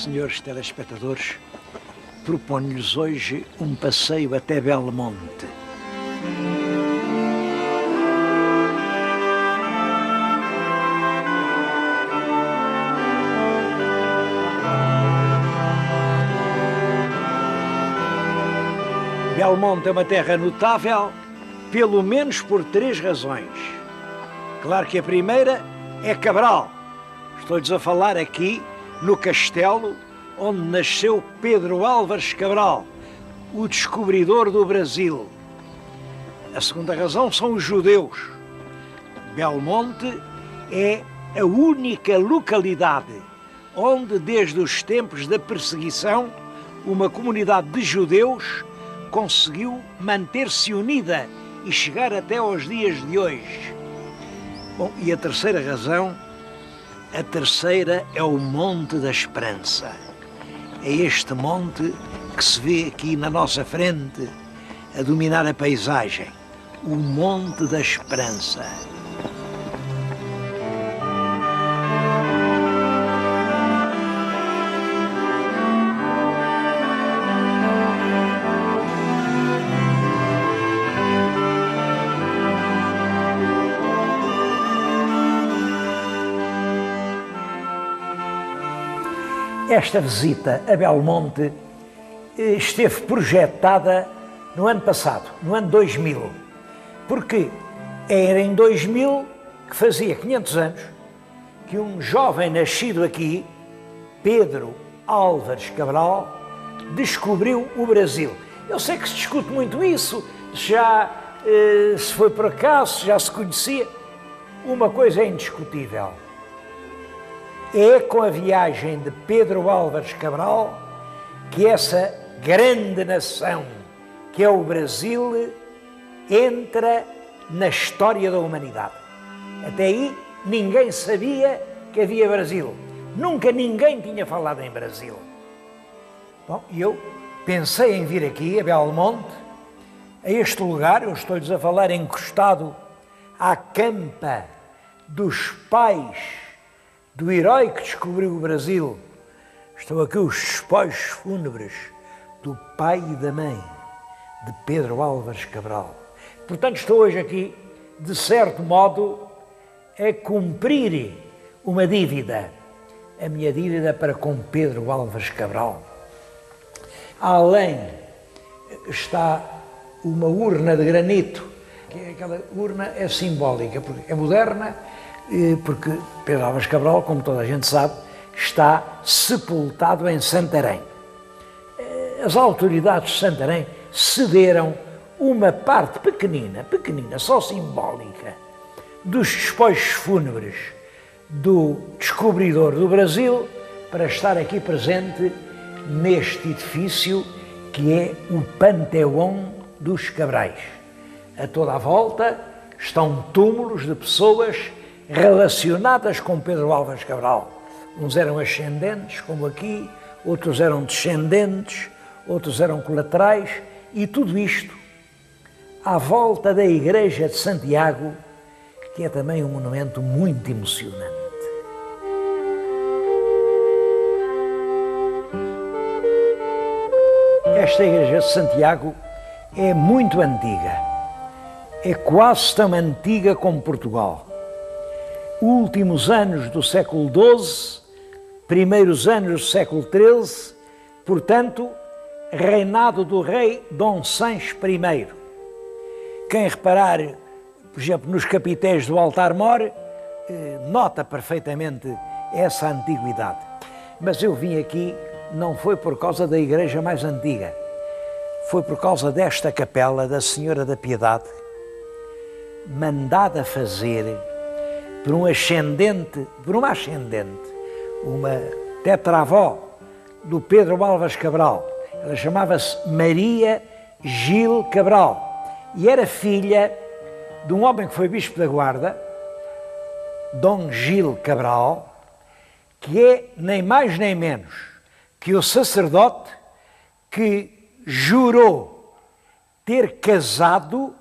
Senhores telespectadores, proponho-lhes hoje um passeio até Belmonte. Belmonte é uma terra notável, pelo menos por 3 razões. Claro que a primeira é Cabral. Estou-lhes a falar aqui no castelo onde nasceu Pedro Álvares Cabral, o descobridor do Brasil. A segunda razão são os judeus. Belmonte é a única localidade onde, desde os tempos da perseguição, uma comunidade de judeus conseguiu manter-se unida e chegar até aos dias de hoje. Bom, e a terceira razão? A terceira é o Monte da Esperança. É este monte que se vê aqui na nossa frente, a dominar a paisagem. O Monte da Esperança. Esta visita a Belmonte esteve projetada no ano passado, no ano 2000, porque era em 2000 que fazia 500 anos que um jovem nascido aqui, Pedro Álvares Cabral, descobriu o Brasil. Eu sei que se discute muito isso, já se foi por acaso, já se conhecia. Uma coisa é indiscutível. É com a viagem de Pedro Álvares Cabral que essa grande nação, que é o Brasil, entra na história da humanidade. Até aí ninguém sabia que havia Brasil. Nunca ninguém tinha falado em Brasil. Bom, e eu pensei em vir aqui, a Belmonte, a este lugar. Eu estou-lhes a falar encostado à campa dos pais do herói que descobriu o Brasil. Estão aqui os despojos fúnebres do pai e da mãe de Pedro Álvares Cabral. Portanto, estou hoje aqui, de certo modo, a cumprir uma dívida. A minha dívida para com Pedro Álvares Cabral. Além está uma urna de granito, que aquela urna é simbólica, porque é moderna, porque Pedro Álvares Cabral, como toda a gente sabe, está sepultado em Santarém. As autoridades de Santarém cederam uma parte pequenina, só simbólica, dos despojos fúnebres do descobridor do Brasil para estar aqui presente neste edifício que é o Panteão dos Cabrais. A toda a volta estão túmulos de pessoas relacionadas com Pedro Álvares Cabral. Uns eram ascendentes, como aqui, outros eram descendentes, outros eram colaterais, e tudo isto à volta da Igreja de Santiago, que é também um monumento muito emocionante. Esta Igreja de Santiago é muito antiga, é quase tão antiga como Portugal. Últimos anos do século XII, primeiros anos do século XIII, portanto, reinado do rei Dom Sancho I. Quem reparar, por exemplo, nos capitéis do altar-mor, nota perfeitamente essa antiguidade. Mas eu vim aqui, não foi por causa da igreja mais antiga, foi por causa desta capela da Senhora da Piedade, mandada fazer por uma ascendente, uma tetravó do Pedro Álvares Cabral. Ela chamava-se Maria Gil Cabral e era filha de um homem que foi bispo da Guarda, Dom Gil Cabral, que é nem mais nem menos que o sacerdote que jurou ter casado,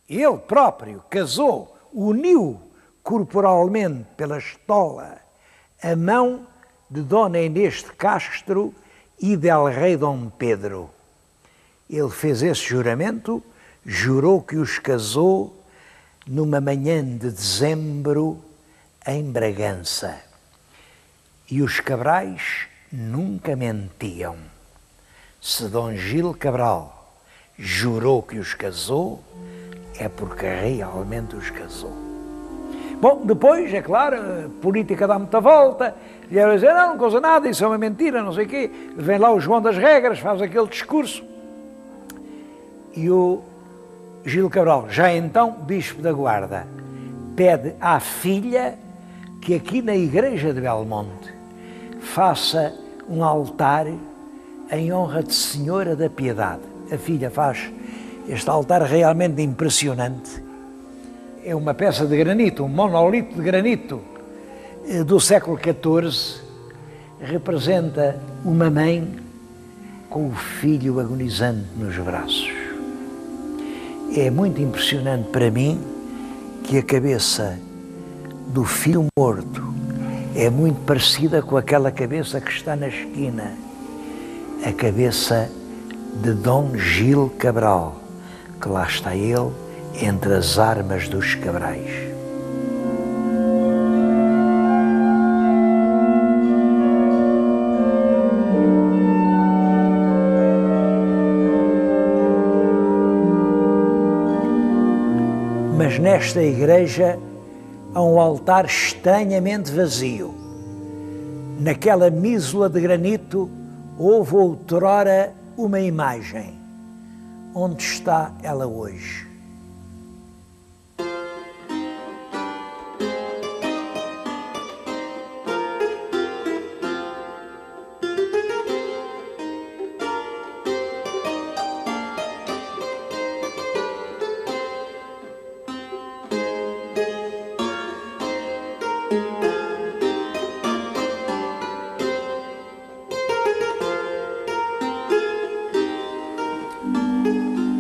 ele próprio uniu corporalmente pela estola a mão de Dona Inês de Castro e del Rei Dom Pedro. Ele fez esse juramento, jurou que os casou numa manhã de dezembro em Bragança. E os Cabrais nunca mentiam. Se Dom Gil Cabral jurou que os casou, é porque realmente os casou. Bom, depois, é claro, a política dá muita volta, e ela diz, não cousa nada, isso é uma mentira, não sei o quê. Vem lá o João das Regras, faz aquele discurso. E o Gil Cabral, já então bispo da Guarda, pede à filha que aqui na igreja de Belmonte faça um altar em honra de Senhora da Piedade. A filha faz este altar realmente impressionante. É uma peça de granito, um monolito de granito do século XIV, representa uma mãe com o filho agonizante nos braços. É muito impressionante para mim que a cabeça do filho morto é muito parecida com aquela cabeça que está na esquina, a cabeça de Dom Gil Cabral, que lá está ele entre as armas dos Cabrais. Mas nesta igreja há um altar estranhamente vazio. Naquela mísula de granito houve outrora uma imagem. Onde está ela hoje?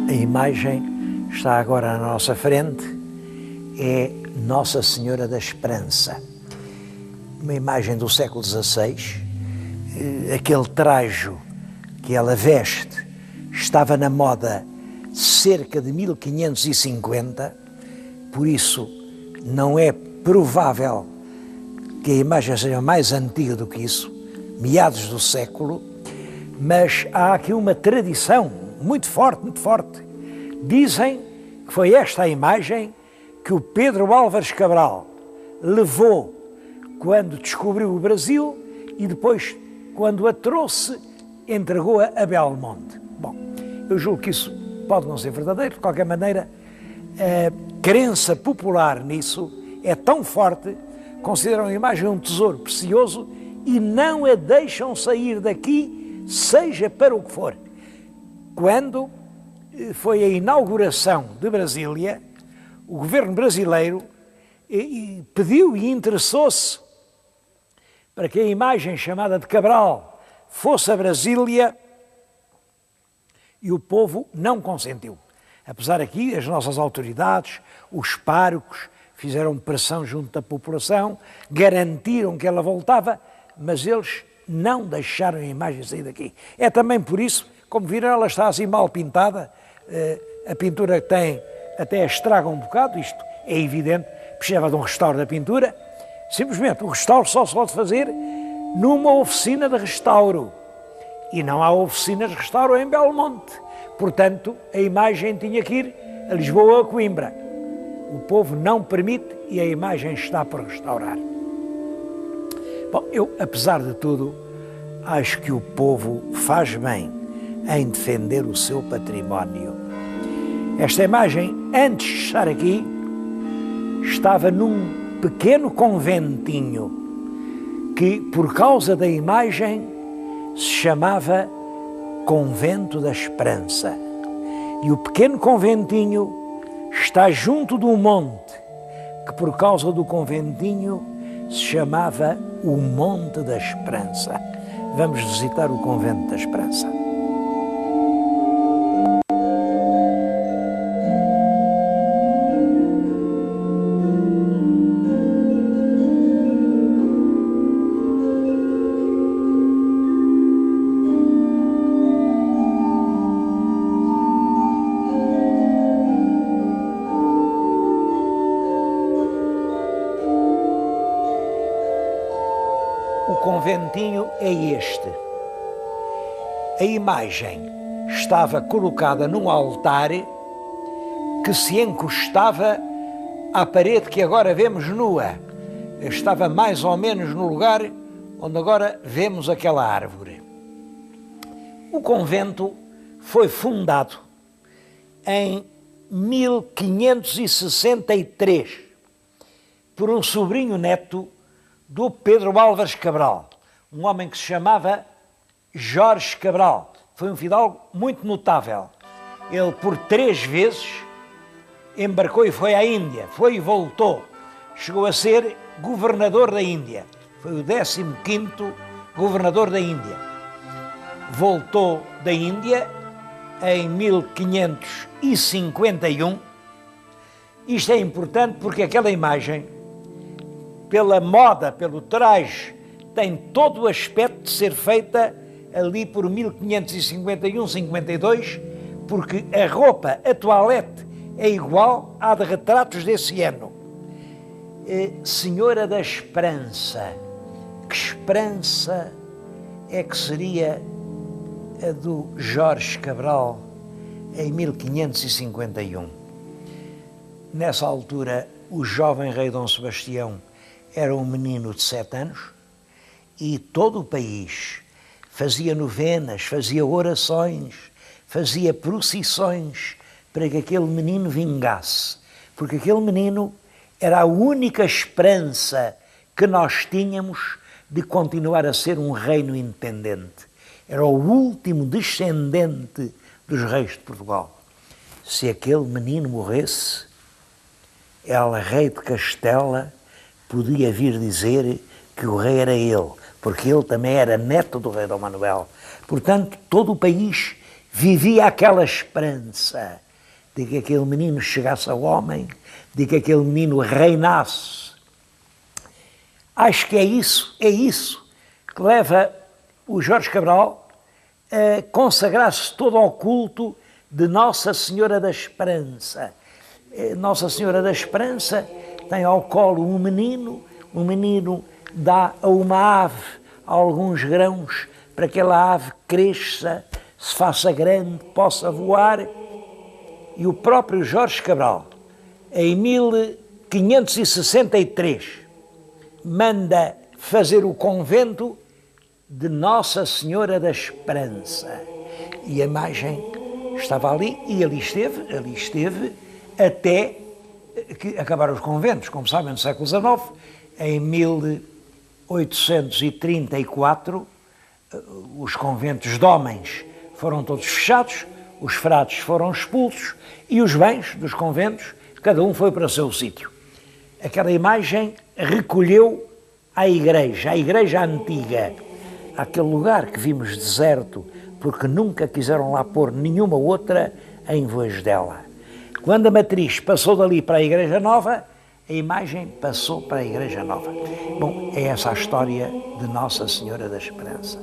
A imagem está agora na nossa frente, é Nossa Senhora da Esperança, uma imagem do século XVI. Aquele trajo que ela veste estava na moda cerca de 1550, por isso não é provável que a imagem seja mais antiga do que isso, meados do século, mas há aqui uma tradição muito forte, muito forte. Dizem que foi esta a imagem que o Pedro Álvares Cabral levou quando descobriu o Brasil e depois, quando a trouxe, entregou-a a Belmonte. Bom, eu julgo que isso pode não ser verdadeiro, de qualquer maneira, a crença popular nisso é tão forte, consideram a imagem um tesouro precioso e não a deixam sair daqui, seja para o que for. Quando foi a inauguração de Brasília, o governo brasileiro pediu e interessou-se para que a imagem chamada de Cabral fosse a Brasília e o povo não consentiu. Apesar aqui, as nossas autoridades, os párocos, fizeram pressão junto da população, garantiram que ela voltava, mas eles não deixaram a imagem sair daqui. É também por isso, como viram, ela está assim mal pintada, a pintura que tem até estraga um bocado, isto é evidente, precisava de um restauro da pintura. Simplesmente o restauro só se pode fazer numa oficina de restauro e não há oficinas de restauro em Belmonte. Portanto, a imagem tinha que ir a Lisboa ou a Coimbra. O povo não permite e a imagem está por restaurar. Bom, eu, apesar de tudo, acho que o povo faz bem em defender o seu património. Esta imagem, antes de estar aqui, estava num pequeno conventinho que, por causa da imagem, se chamava Convento da Esperança. E o pequeno conventinho está junto de um monte que, por causa do conventinho, se chamava o Monte da Esperança. Vamos visitar o Convento da Esperança. conventinho é este. A imagem estava colocada num altar que se encostava à parede que agora vemos nua. Estava mais ou menos no lugar onde agora vemos aquela árvore. O convento foi fundado em 1563 por um sobrinho neto do Pedro Álvares Cabral, um homem que se chamava Jorge Cabral. Foi um fidalgo muito notável. Ele, por 3 vezes, embarcou e foi à Índia, foi e voltou. Chegou a ser governador da Índia. Foi o 15º governador da Índia. Voltou da Índia em 1551. Isto é importante porque aquela imagem, pela moda, pelo traje, tem todo o aspecto de ser feita ali por 1551, 52, porque a roupa, a toilette, é igual à de retratos desse ano. Senhora da Esperança. Que esperança é que seria a do Jorge Cabral em 1551? Nessa altura, o jovem rei Dom Sebastião era um menino de 7 anos e todo o país fazia novenas, fazia orações, fazia procissões para que aquele menino vingasse, porque aquele menino era a única esperança que nós tínhamos de continuar a ser um reino independente. Era o último descendente dos reis de Portugal. Se aquele menino morresse, ela, rei de Castela, podia vir dizer que o rei era ele, porque ele também era neto do rei Dom Manuel. Portanto, todo o país vivia aquela esperança de que aquele menino chegasse ao homem, de que aquele menino reinasse. Acho que é isso que leva o Jorge Cabral a consagrar-se todo ao culto de Nossa Senhora da Esperança. Nossa Senhora da Esperança tem ao colo um menino, o menino dá a uma ave alguns grãos para que aquela ave cresça, se faça grande, possa voar. E o próprio Jorge Cabral, em 1563, manda fazer o convento de Nossa Senhora da Esperança. E a imagem estava ali, e ali esteve até que acabaram os conventos. Como sabem, no século XIX, em 1834, os conventos de homens foram todos fechados, os frades foram expulsos e os bens dos conventos, cada um foi para o seu sítio. Aquela imagem recolheu a igreja antiga, aquele lugar que vimos deserto, porque nunca quiseram lá pôr nenhuma outra em vez dela. Quando a matriz passou dali para a Igreja Nova, a imagem passou para a Igreja Nova. Bom, é essa a história de Nossa Senhora da Esperança.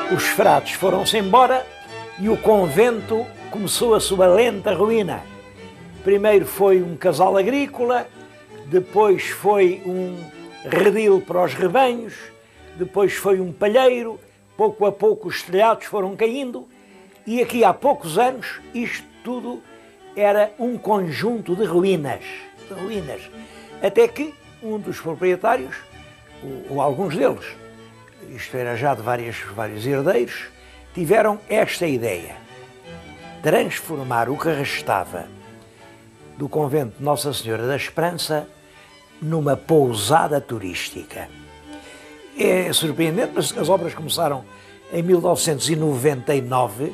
Os frades foram-se embora e o convento começou a sua lenta ruína. Primeiro foi um casal agrícola, depois foi um redil para os rebanhos, depois foi um palheiro, pouco a pouco os telhados foram caindo e aqui há poucos anos isto tudo era um conjunto de ruínas. Até que um dos proprietários, ou alguns deles, isto era já de vários herdeiros, tiveram esta ideia: transformar o que restava do convento de Nossa Senhora da Esperança numa pousada turística. É surpreendente, mas as obras começaram em 1999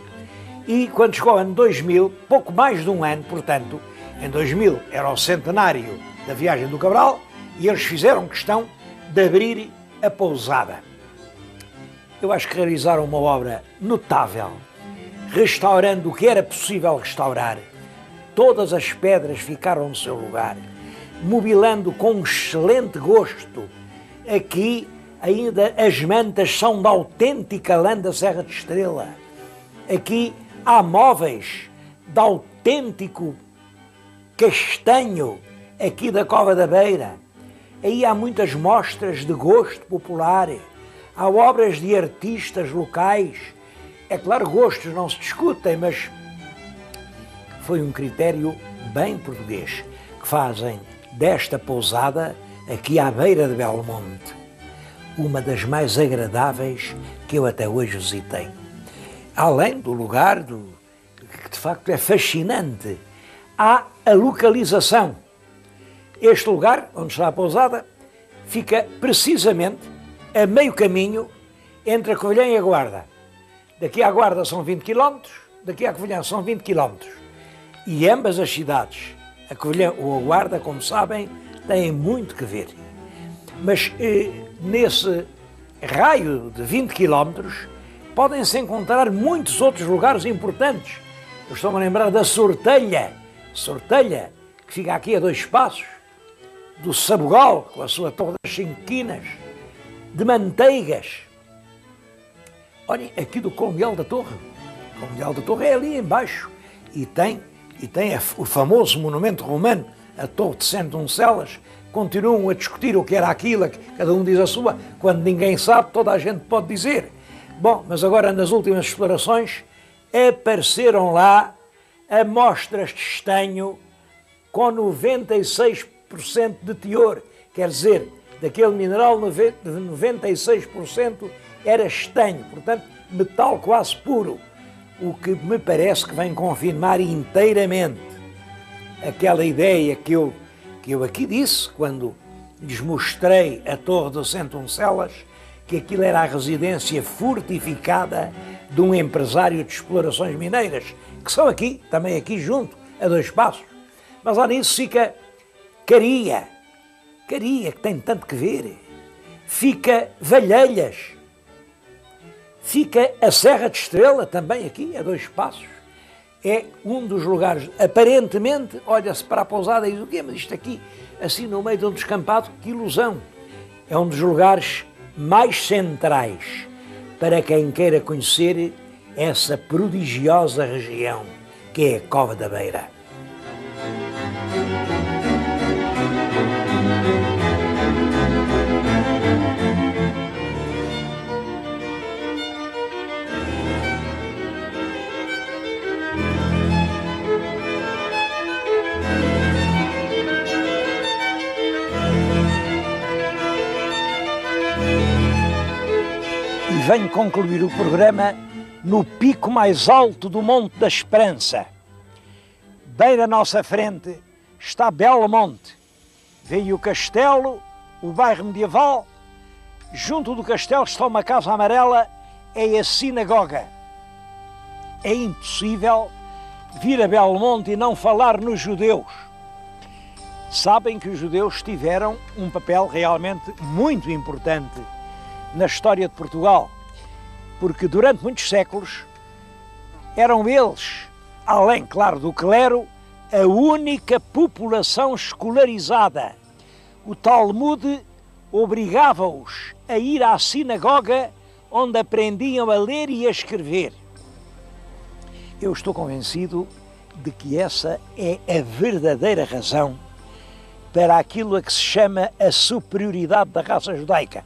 E quando chegou o ano 2000, pouco mais de um ano, portanto, em 2000 era o centenário da viagem do Cabral, e eles fizeram questão de abrir a pousada. Eu acho que realizaram uma obra notável, restaurando o que era possível restaurar. Todas as pedras ficaram no seu lugar, mobilando com um excelente gosto. Aqui ainda as mantas são da autêntica lã da Serra de Estrela. Aqui há móveis de autêntico castanho, aqui da Cova da Beira. Aí há muitas mostras de gosto popular, há obras de artistas locais. É claro, gostos não se discutem, mas foi um critério bem português que fazem desta pousada, aqui à beira de Belmonte, uma das mais agradáveis que eu até hoje visitei. Além do lugar, que de facto é fascinante, há a localização. Este lugar, onde está a pousada, fica precisamente a meio caminho entre a Covilhã e a Guarda. Daqui à Guarda são 20 km, daqui à Covilhã são 20 km. E ambas as cidades, a Covilhã ou a Guarda, como sabem, têm muito que ver. Mas nesse raio de 20 km podem-se encontrar muitos outros lugares importantes. Eu estou-me a lembrar da Sortelha, que fica aqui a 2 passos, do Sabugal, com a sua Torre das 5 Quinas, de Manteigas. Olhem, aqui do Colmeial da Torre. O Colmeial da Torre é ali embaixo e tem o famoso monumento romano, a Torre de Centoncelas. Continuam a discutir o que era aquilo, cada um diz a sua, quando ninguém sabe, toda a gente pode dizer. Bom, mas agora nas últimas explorações apareceram lá amostras de estanho com 96% de teor, quer dizer, daquele mineral 96% era estanho, portanto metal quase puro, o que me parece que vem confirmar inteiramente aquela ideia que eu aqui disse, quando lhes mostrei a Torre de Centoncelas, que aquilo era a residência fortificada de um empresário de explorações mineiras, que são aqui, também aqui junto, a 2 passos. Mas lá nisso fica Caria, que tem tanto que ver, fica Valhelhas, fica a Serra de Estrela, também aqui, a 2 passos. É um dos lugares, aparentemente, olha-se para a pousada e diz o quê? Mas isto aqui, assim no meio de um descampado, que ilusão. É um dos lugares mais centrais para quem queira conhecer essa prodigiosa região que é a Cova da Beira. Venho concluir o programa no pico mais alto do Monte da Esperança. Bem à nossa frente está Belmonte. Veio o castelo, o bairro medieval. Junto do castelo está uma casa amarela, é a sinagoga. É impossível vir a Belmonte e não falar nos judeus. Sabem que os judeus tiveram um papel realmente muito importante na história de Portugal, porque durante muitos séculos eram eles, além, claro, do clero, a única população escolarizada. O Talmud obrigava-os a ir à sinagoga, onde aprendiam a ler e a escrever. Eu estou convencido de que essa é a verdadeira razão para aquilo a que se chama a superioridade da raça judaica.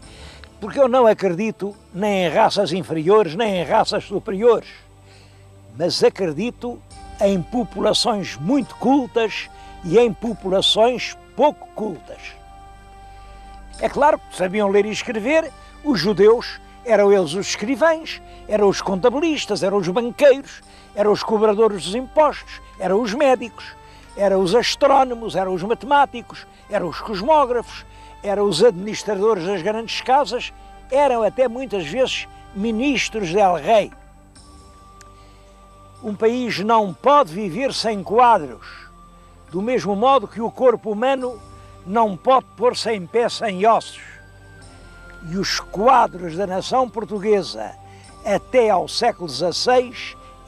Porque eu não acredito nem em raças inferiores, nem em raças superiores, mas acredito em populações muito cultas e em populações pouco cultas. É claro que sabiam ler e escrever, os judeus eram eles os escrivães, eram os contabilistas, eram os banqueiros, eram os cobradores dos impostos, eram os médicos, eram os astrónomos, eram os matemáticos, eram os cosmógrafos, eram os administradores das grandes casas, eram até muitas vezes ministros del rei. Um país não pode viver sem quadros, do mesmo modo que o corpo humano não pode pôr-se em pé sem ossos. E os quadros da nação portuguesa até ao século XVI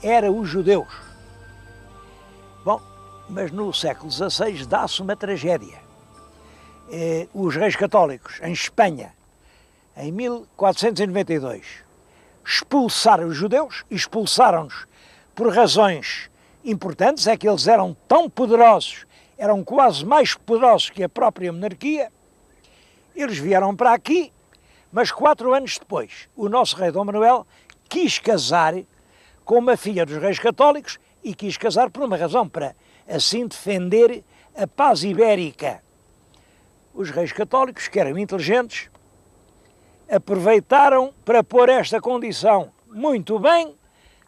eram os judeus. Bom, mas no século XVI dá-se uma tragédia. Os reis católicos, em Espanha, em 1492, expulsaram os judeus, expulsaram-nos por razões importantes, é que eles eram tão poderosos, eram quase mais poderosos que a própria monarquia. Eles vieram para aqui, mas 4 anos depois, o nosso rei Dom Manuel quis casar com uma filha dos reis católicos e quis casar por uma razão, para assim defender a paz ibérica. Os reis católicos, que eram inteligentes, aproveitaram para pôr esta condição. Muito bem,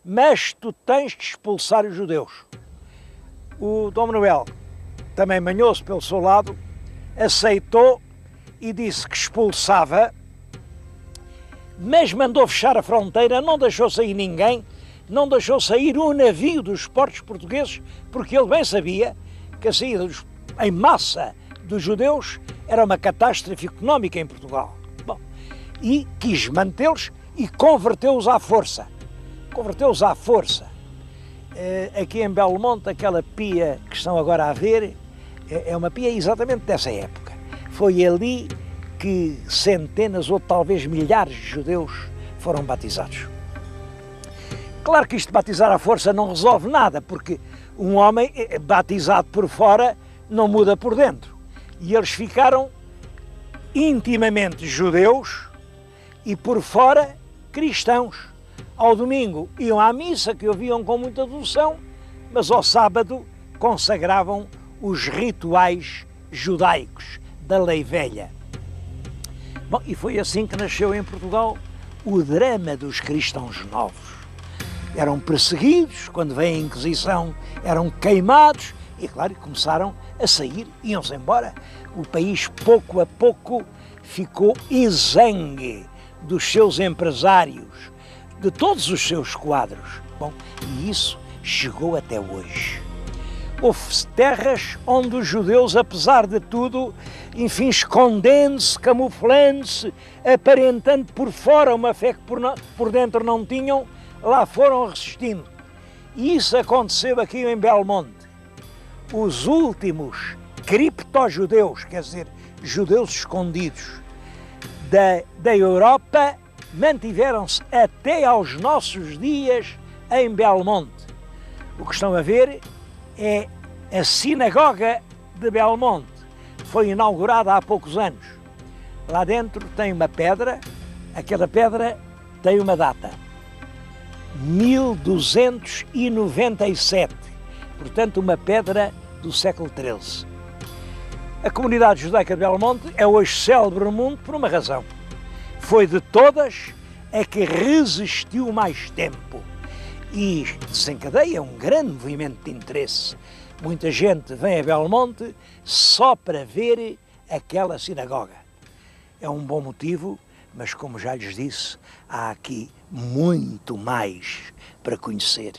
mas tu tens que expulsar os judeus. O Dom Manuel, também manhoso pelo seu lado, aceitou e disse que expulsava, mas mandou fechar a fronteira, não deixou sair ninguém, não deixou sair um navio dos portos portugueses, porque ele bem sabia que a saída em massa dos judeus era uma catástrofe económica em Portugal. Bom, e quis mantê-los e converteu-os à força. Converteu-os à força. Aqui em Belmonte, aquela pia que estão agora a ver, é uma pia exatamente dessa época. Foi ali que centenas ou talvez milhares de judeus foram batizados. Claro que isto de batizar à força não resolve nada, porque um homem batizado por fora não muda por dentro. E eles ficaram intimamente judeus e por fora cristãos. Ao domingo iam à missa, que ouviam com muita devoção, mas ao sábado consagravam os rituais judaicos da lei velha. Bom, e foi assim que nasceu em Portugal o drama dos cristãos novos. Eram perseguidos, quando veio a Inquisição eram queimados e, claro, começaram a sair, iam-se embora. O país, pouco a pouco, ficou exangue dos seus empresários, de todos os seus quadros. Bom, e isso chegou até hoje. Houve terras onde os judeus, apesar de tudo, enfim, escondendo-se, camuflando-se, aparentando por fora uma fé que por dentro não tinham, lá foram resistindo. E isso aconteceu aqui em Belmonte. Os últimos criptojudeus, quer dizer, judeus escondidos da Europa, mantiveram-se até aos nossos dias em Belmonte. O que estão a ver é a sinagoga de Belmonte. Foi inaugurada há poucos anos. Lá dentro tem uma pedra, aquela pedra tem uma data. 1297, portanto uma pedra do século XIII. A comunidade judaica de Belmonte é hoje célebre no mundo por uma razão. Foi de todas a que resistiu mais tempo e desencadeia um grande movimento de interesse. Muita gente vem a Belmonte só para ver aquela sinagoga. É um bom motivo, mas como já lhes disse, há aqui muito mais para conhecer.